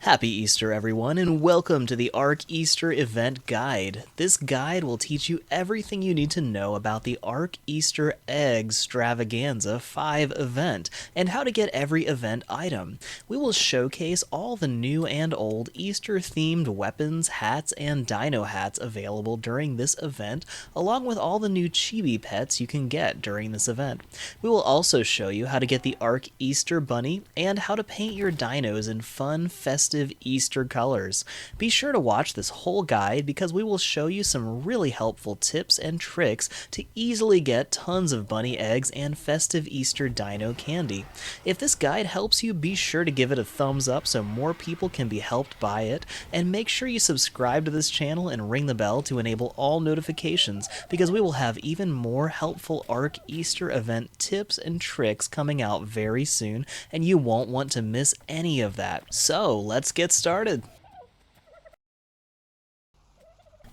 Happy Easter, everyone, and welcome to the Ark Easter Event Guide. This guide will teach you everything you need to know about the Ark Easter Eggstravaganza 5 event and how to get every event item. We will showcase all the new and old Easter-themed weapons, hats, and dino hats available during this event, along with all the new Chibi Pets you can get during this event. We will also show you how to get the Ark Easter Bunny and how to paint your dinos in fun, festive Easter colors. Be sure to watch this whole guide because we will show you some really helpful tips and tricks to easily get tons of bunny eggs and festive Easter dino candy. If this guide helps you, be sure to give it a thumbs up so more people can be helped by it, and make sure you subscribe to this channel and ring the bell to enable all notifications because we will have even more helpful Ark Easter event tips and tricks coming out very soon, and you won't want to miss any of that. So let's get started.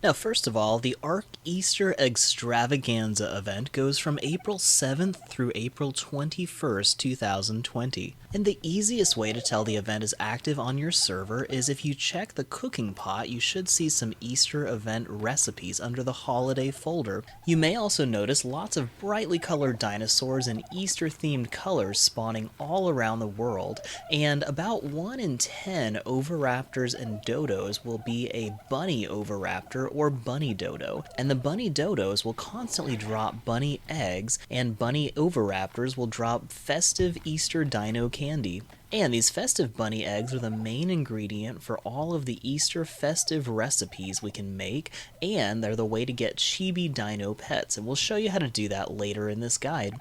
Now, first of all, the Ark Easter Eggstravaganza event goes from April 7th through April 21st, 2020. And the easiest way to tell the event is active on your server is if you check the cooking pot, you should see some Easter event recipes under the holiday folder. You may also notice lots of brightly colored dinosaurs in Easter-themed colors spawning all around the world, and about 1 in 10 oviraptors and dodos will be a bunny oviraptor or bunny dodo, and the bunny dodos will constantly drop bunny eggs, and bunny oviraptors will drop festive Easter dino candy. And these festive bunny eggs are the main ingredient for all of the Easter festive recipes we can make, and they're the way to get chibi dino pets, and we'll show you how to do that later in this guide.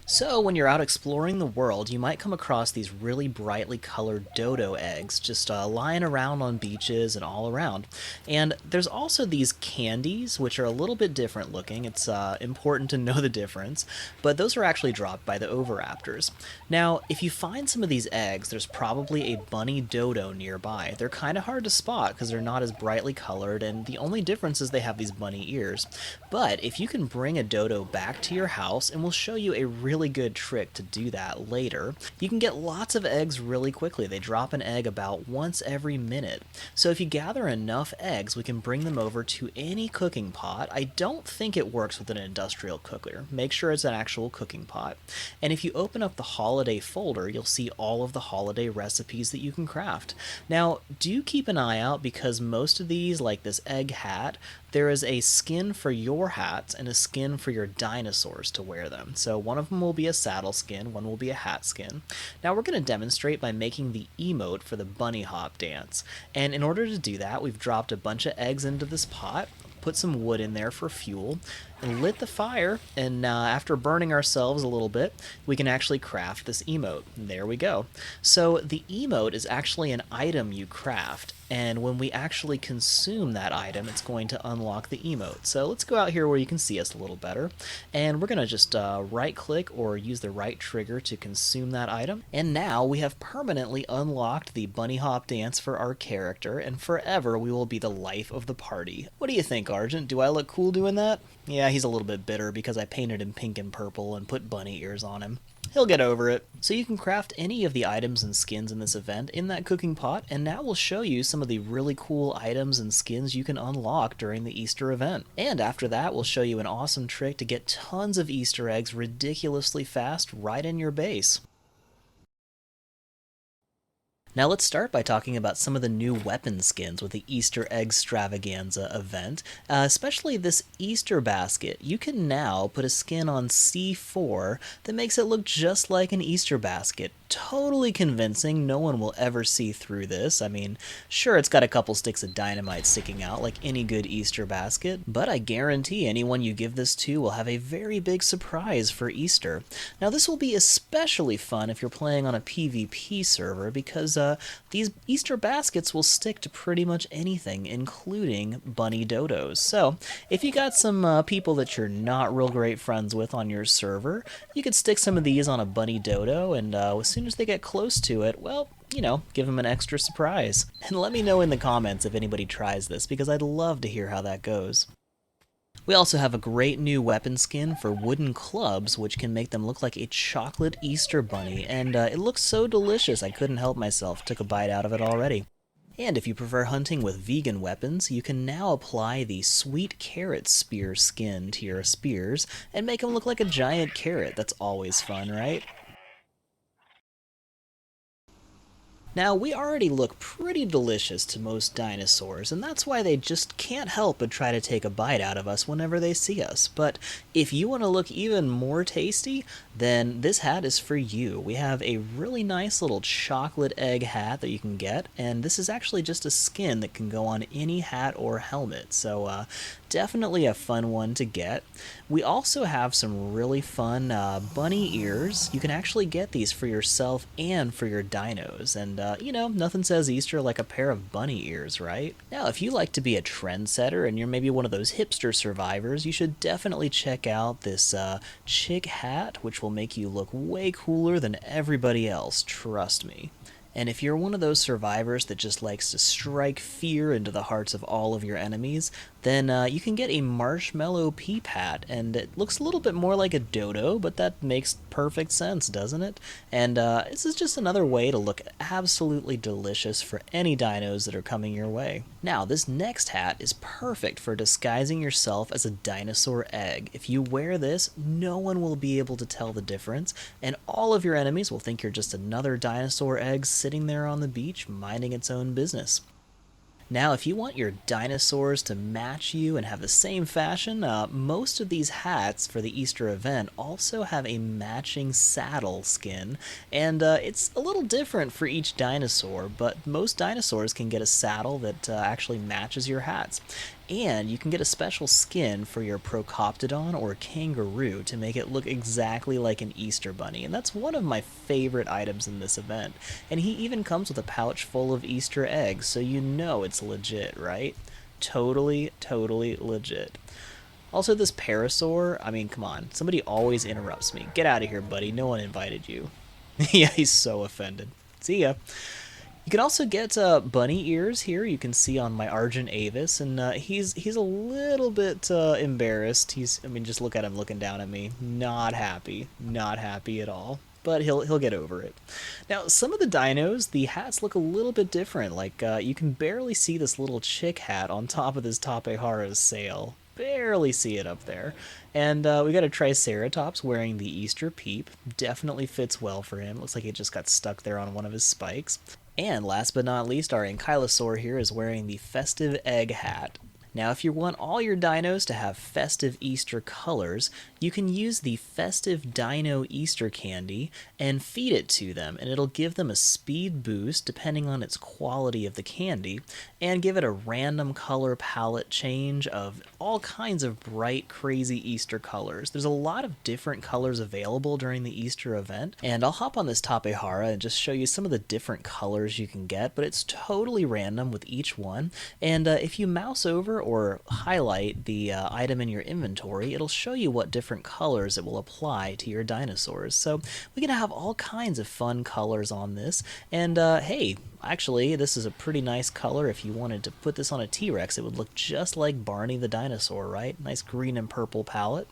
So when you're out exploring the world, you might come across these really brightly colored dodo eggs just lying around on beaches and all around. And there's also these candies, which are a little bit different looking. It's important to know the difference, but those are actually dropped by the oviraptors. Now, if you find some of these eggs, there's probably a bunny dodo nearby. They're kind of hard to spot because they're not as brightly colored, and the only difference is they have these bunny ears. But if you can bring a dodo back to your house, and we'll show you a really good trick to do that later, you can get lots of eggs really quickly. They drop an egg about once every minute. So if you gather enough eggs, we can bring them over to any cooking pot. I don't think it works with an industrial cooker. Make sure it's an actual cooking pot. And if you open up the holiday folder, you'll see all of the holiday recipes that you can craft. Now, do keep an eye out because most of these, like this egg hat, there is a skin for your hats and a skin for your dinosaurs to wear them. So one of them will be a saddle skin, one will be a hat skin. Now we're going to demonstrate by making the emote for the bunny hop dance. And in order to do that, we've dropped a bunch of eggs into this pot, put some wood in there for fuel, and lit the fire, and after burning ourselves a little bit, we can actually craft this emote. And there we go. So the emote is actually an item you craft, and when we actually consume that item, it's going to unlock the emote. So let's go out here where you can see us a little better, and we're going to just right-click or use the right trigger to consume that item. And now we have permanently unlocked the bunny hop dance for our character, and forever we will be the life of the party. What do you think, Argent? Do I look cool doing that? Yeah, he's a little bit bitter because I painted him pink and purple and put bunny ears on him. He'll get over it. So you can craft any of the items and skins in this event in that cooking pot, and now we'll show you some of the really cool items and skins you can unlock during the Easter event. And after that, we'll show you an awesome trick to get tons of Easter eggs ridiculously fast right in your base. Now let's start by talking about some of the new weapon skins with the Easter Eggstravaganza event, especially this Easter basket. You can now put a skin on C4 that makes it look just like an Easter basket. Totally convincing. No one will ever see through this. I mean, sure, it's got a couple sticks of dynamite sticking out like any good Easter basket, but I guarantee anyone you give this to will have a very big surprise for Easter. Now this will be especially fun if you're playing on a PvP server because these Easter baskets will stick to pretty much anything, including bunny dodos. So if you got some people that you're not real great friends with on your server, you could stick some of these on a bunny dodo, and as soon as they get close to it, well, you know, give them an extra surprise. And let me know in the comments if anybody tries this, because I'd love to hear how that goes. We also have a great new weapon skin for wooden clubs, which can make them look like a chocolate Easter bunny, and it looks so delicious I couldn't help myself. Took a bite out of it already. And if you prefer hunting with vegan weapons, you can now apply the sweet carrot spear skin to your spears and make them look like a giant carrot. That's always fun, right? Now, we already look pretty delicious to most dinosaurs, and that's why they just can't help but try to take a bite out of us whenever they see us. But if you want to look even more tasty, then this hat is for you. We have a really nice little chocolate egg hat that you can get, and this is actually just a skin that can go on any hat or helmet, so definitely a fun one to get. We also have some really fun bunny ears. You can actually get these for yourself and for your dinos, and you know, nothing says Easter like a pair of bunny ears, right? Now, if you like to be a trendsetter and you're maybe one of those hipster survivors, you should definitely check out this chick hat, which will make you look way cooler than everybody else, trust me. And if you're one of those survivors that just likes to strike fear into the hearts of all of your enemies, then you can get a marshmallow peep hat, and it looks a little bit more like a dodo, but that makes perfect sense, doesn't it? And this is just another way to look absolutely delicious for any dinos that are coming your way. Now, this next hat is perfect for disguising yourself as a dinosaur egg. If you wear this, no one will be able to tell the difference, and all of your enemies will think you're just another dinosaur egg sitting there on the beach minding its own business. Now, if you want your dinosaurs to match you and have the same fashion, most of these hats for the Easter event also have a matching saddle skin, and it's a little different for each dinosaur, but most dinosaurs can get a saddle that actually matches your hats. And you can get a special skin for your Procoptodon or kangaroo to make it look exactly like an Easter bunny, and that's one of my favorite items in this event. And he even comes with a pouch full of Easter eggs, so you know it's legit, right? Totally, totally legit. Also, this parasaur, I mean, come on, somebody always interrupts me. Get out of here, buddy, no one invited you. Yeah, he's so offended. See ya. You can also get bunny ears here. You can see on my Argent Avis, and he's a little bit embarrassed. I mean, just look at him looking down at me. Not happy at all. But he'll get over it. Now, some of the dinos, the hats look a little bit different. Like you can barely see this little chick hat on top of this Tapehara's sail. Barely see it up there. And we got a Triceratops wearing the Easter peep. Definitely fits well for him. Looks like it just got stuck there on one of his spikes. And last but not least, our Ankylosaur here is wearing the festive egg hat. Now, if you want all your dinos to have festive Easter colors, you can use the festive dino Easter candy and feed it to them, and it'll give them a speed boost depending on its quality of the candy, and give it a random color palette change of all kinds of bright, crazy Easter colors. There's a lot of different colors available during the Easter event, and I'll hop on this Tapehara and just show you some of the different colors you can get, but it's totally random with each one, and if you mouse over or highlight the item in your inventory, it'll show you what different colors it will apply to your dinosaurs. So we can have all kinds of fun colors on this, and hey, actually, this is a pretty nice color. If you wanted to put this on a T-Rex, it would look just like Barney the dinosaur, right? Nice green and purple palette.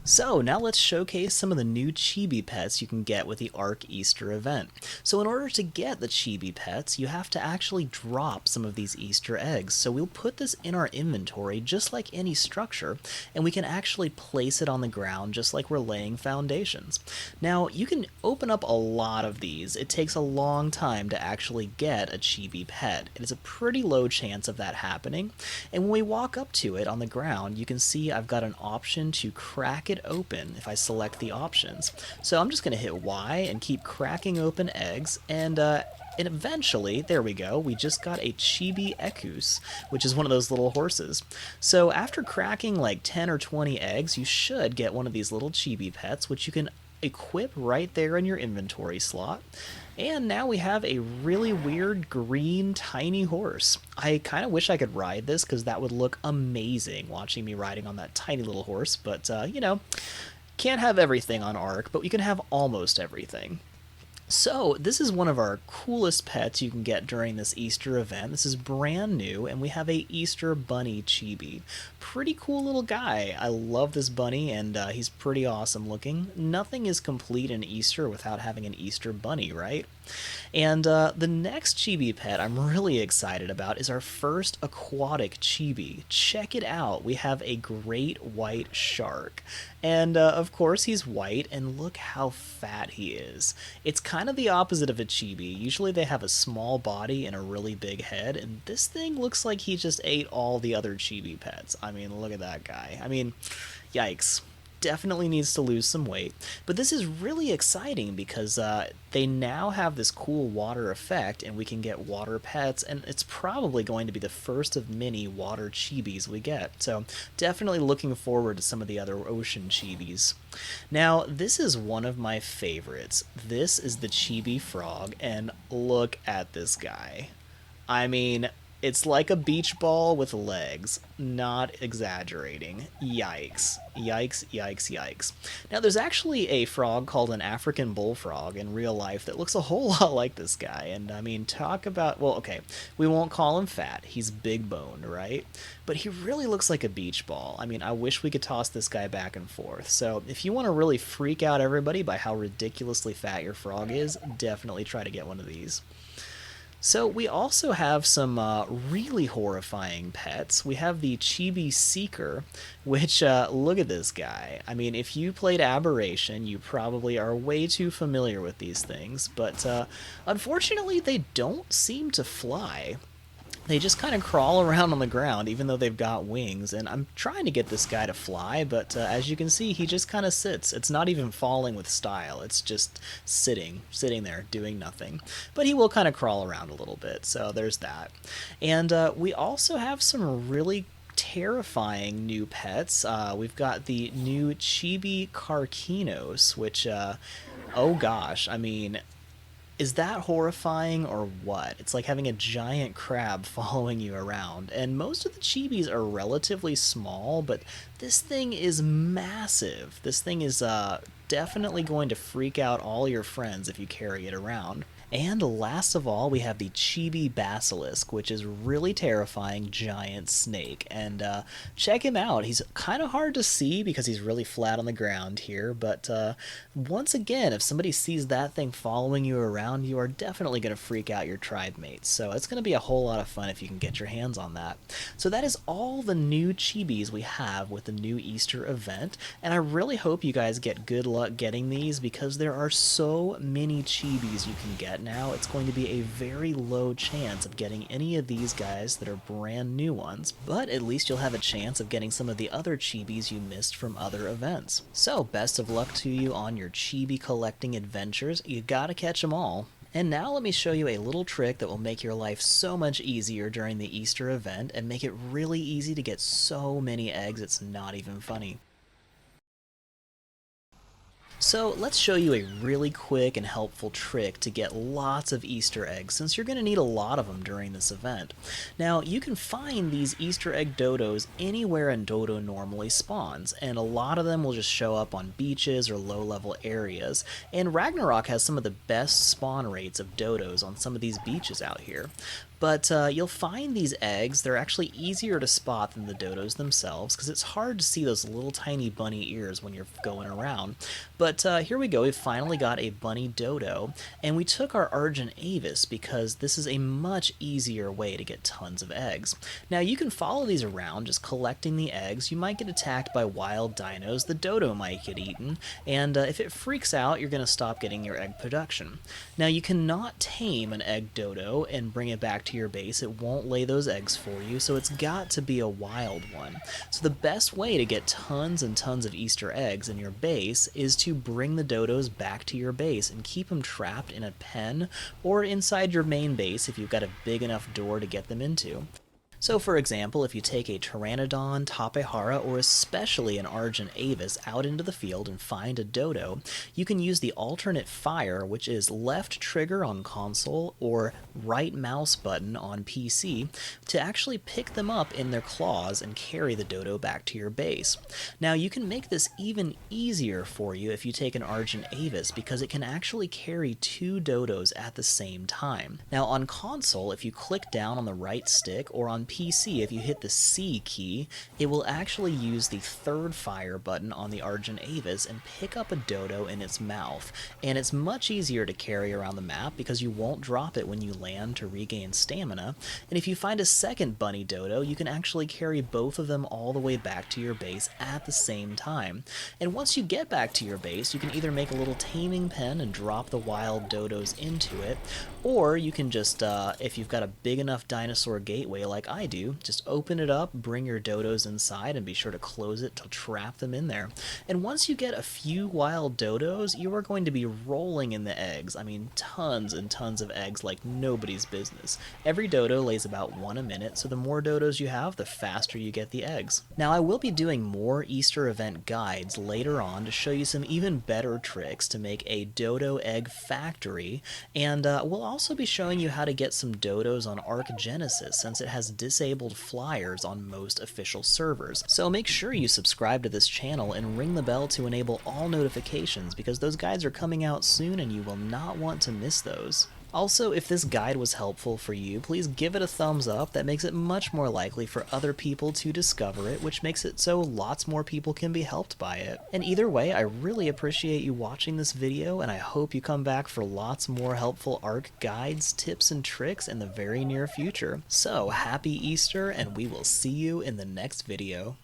So now let's showcase some of the new Chibi Pets you can get with the Ark Easter event. So in order to get the Chibi Pets, you have to actually drop some of these Easter eggs. So we'll put this in our inventory just like any structure, and we can actually place it on the ground just like we're laying foundations. Now you can open up a lot of these. It takes a long time to actually get a Chibi Pet. It is a pretty low chance of that happening, and when we walk up to it on the ground, you can see I've got an option to crack it open if I select the options. So I'm just going to hit Y and keep cracking open eggs, and eventually, there we go, we just got a Chibi Equus, which is one of those little horses. So after cracking like 10 or 20 eggs, you should get one of these little Chibi Pets, which you can equip right there in your inventory slot. And now we have a really weird green tiny horse. I kind of wish I could ride this because that would look amazing watching me riding on that tiny little horse, but you know, can't have everything on Ark, but we can have almost everything. So, this is one of our coolest pets you can get during this Easter event. This is brand new, and we have a Easter Bunny Chibi. Pretty cool little guy. I love this bunny, and he's pretty awesome looking. Nothing is complete in Easter without having an Easter Bunny, right? And the next chibi pet I'm really excited about is our first aquatic chibi. Check it out. We have a great white shark. And of course he's white, and look how fat he is. It's kind of the opposite of a chibi. Usually they have a small body and a really big head, and this thing looks like he just ate all the other chibi pets. I mean, look at that guy. I mean, yikes. Definitely needs to lose some weight. But this is really exciting because they now have this cool water effect, and we can get water pets, and it's probably going to be the first of many water chibis we get. So definitely looking forward to some of the other ocean chibis. Now, this is one of my favorites. This is the chibi frog, and look at this guy. I mean, it's like a beach ball with legs. Not exaggerating. Yikes. Yikes, yikes, yikes. Now, there's actually a frog called an African bullfrog in real life that looks a whole lot like this guy. And I mean, talk about, well, okay, we won't call him fat. He's big boned, right? But he really looks like a beach ball. I mean, I wish we could toss this guy back and forth. So if you want to really freak out everybody by how ridiculously fat your frog is, definitely try to get one of these. So we also have some really horrifying pets. We have the Chibi Seeker, which, look at this guy. I mean, if you played Aberration, you probably are way too familiar with these things, but unfortunately they don't seem to fly. They just kind of crawl around on the ground, even though they've got wings, and I'm trying to get this guy to fly, but as you can see, he just kind of sits. It's not even falling with style, it's just sitting there, doing nothing. But he will kind of crawl around a little bit, so there's that. And we also have some really terrifying new pets. We've got the new Chibi Carquinos, which, oh gosh, I mean, is that horrifying or what? It's like having a giant crab following you around. And most of the chibis are relatively small, but this thing is massive. This thing is definitely going to freak out all your friends if you carry it around. And last of all, we have the Chibi Basilisk, which is really terrifying giant snake. And check him out. He's kind of hard to see because he's really flat on the ground here. But once again, if somebody sees that thing following you around, you are definitely going to freak out your tribe mates. So it's going to be a whole lot of fun if you can get your hands on that. So that is all the new chibis we have with the new Easter event. And I really hope you guys get good luck getting these because there are so many chibis you can get now. It's going to be a very low chance of getting any of these guys that are brand new ones, but at least you'll have a chance of getting some of the other chibis you missed from other events. So best of luck to you on your chibi collecting adventures. You gotta catch them all. And now let me show you a little trick that will make your life so much easier during the Easter event and make it really easy to get so many eggs it's not even funny. So let's show you a really quick and helpful trick to get lots of Easter eggs, since you're going to need a lot of them during this event. Now, you can find these Easter egg dodos anywhere a dodo normally spawns, and a lot of them will just show up on beaches or low-level areas, and Ragnarok has some of the best spawn rates of dodos on some of these beaches out here. But you'll find these eggs, they're actually easier to spot than the dodos themselves, because it's hard to see those little tiny bunny ears when you're going around. But here we go, we finally got a bunny dodo, and we took our Argent Avis because this is a much easier way to get tons of eggs. Now you can follow these around, just collecting the eggs. You might get attacked by wild dinos, the dodo might get eaten, and if it freaks out, you're going to stop getting your egg production. Now you cannot tame an egg dodo and bring it back to your base. It won't lay those eggs for you, so it's got to be a wild one. So the best way to get tons and tons of Easter eggs in your base is to bring the dodos back to your base and keep them trapped in a pen or inside your main base if you've got a big enough door to get them into. So for example, if you take a Pteranodon, Tapehara, or especially an Argent Avis out into the field and find a dodo, you can use the alternate fire, which is left trigger on console or right mouse button on PC, to actually pick them up in their claws and carry the dodo back to your base. Now you can make this even easier for you if you take an Argent Avis, because it can actually carry two dodos at the same time. Now on console, if you click down on the right stick, or on PC, if you hit the C key, it will actually use the third fire button on the Argent Avis and pick up a dodo in its mouth. And it's much easier to carry around the map because you won't drop it when you land to regain stamina. And if you find a second bunny dodo, you can actually carry both of them all the way back to your base at the same time. And once you get back to your base, you can either make a little taming pen and drop the wild dodos into it, or you can just, if you've got a big enough dinosaur gateway like I do, just open it up, bring your dodos inside, and be sure to close it to trap them in there. And once you get a few wild dodos, you are going to be rolling in the eggs. I mean, tons and tons of eggs like nobody's business. Every dodo lays about 1 a minute, so the more dodos you have, the faster you get the eggs. Now, I will be doing more Easter event guides later on to show you some even better tricks to make a dodo egg factory, and we'll also be showing you how to get some dodos on Ark Genesis, since it has disabled flyers on most official servers. So make sure you subscribe to this channel and ring the bell to enable all notifications, because those guides are coming out soon and you will not want to miss those. Also, if this guide was helpful for you, please give it a thumbs up. That makes it much more likely for other people to discover it, which makes it so lots more people can be helped by it. And either way, I really appreciate you watching this video, and I hope you come back for lots more helpful Ark guides, tips, and tricks in the very near future. So, happy Easter, and we will see you in the next video.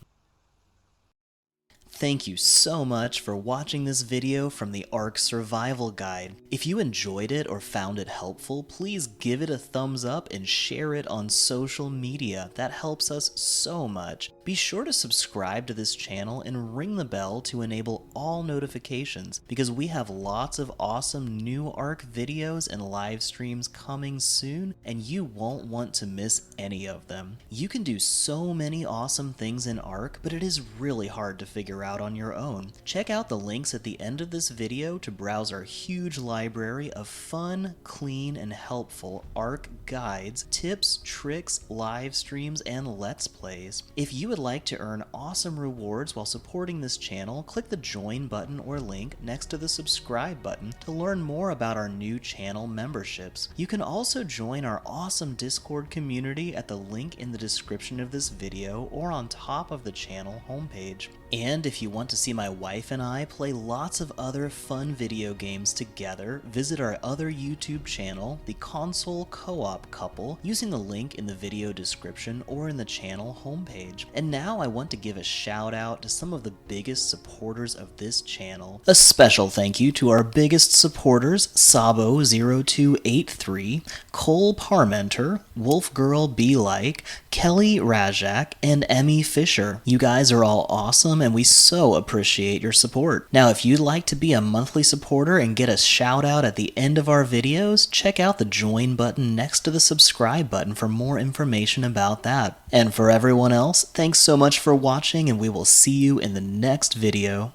Thank you so much for watching this video from the Ark Survival Guide. If you enjoyed it or found it helpful, please give it a thumbs up and share it on social media. That helps us so much. Be sure to subscribe to this channel and ring the bell to enable all notifications, because we have lots of awesome new Ark videos and live streams coming soon, and you won't want to miss any of them. You can do so many awesome things in Ark, but it is really hard to figure out on your own. Check out the links at the end of this video to browse our huge library of fun, clean, and helpful Ark guides, tips, tricks, live streams, and Let's Plays. If you would like to earn awesome rewards while supporting this channel, click the join button or link next to the subscribe button to learn more about our new channel memberships. You can also join our awesome Discord community at the link in the description of this video or on top of the channel homepage. And if you want to see my wife and I play lots of other fun video games together, visit our other YouTube channel, The Console Co-op Couple, using the link in the video description or in the channel homepage. And now I want to give a shout out to some of the biggest supporters of this channel. A special thank you to our biggest supporters, Sabo0283, Cole Parmenter, Wolfgirl Be Like, Kelly Rajak, and Emmy Fisher. You guys are all awesome, and we so appreciate your support. Now, if you'd like to be a monthly supporter and get a shout out at the end of our videos, check out the join button next to the subscribe button for more information about that. And for everyone else, thanks so much for watching, and we will see you in the next video.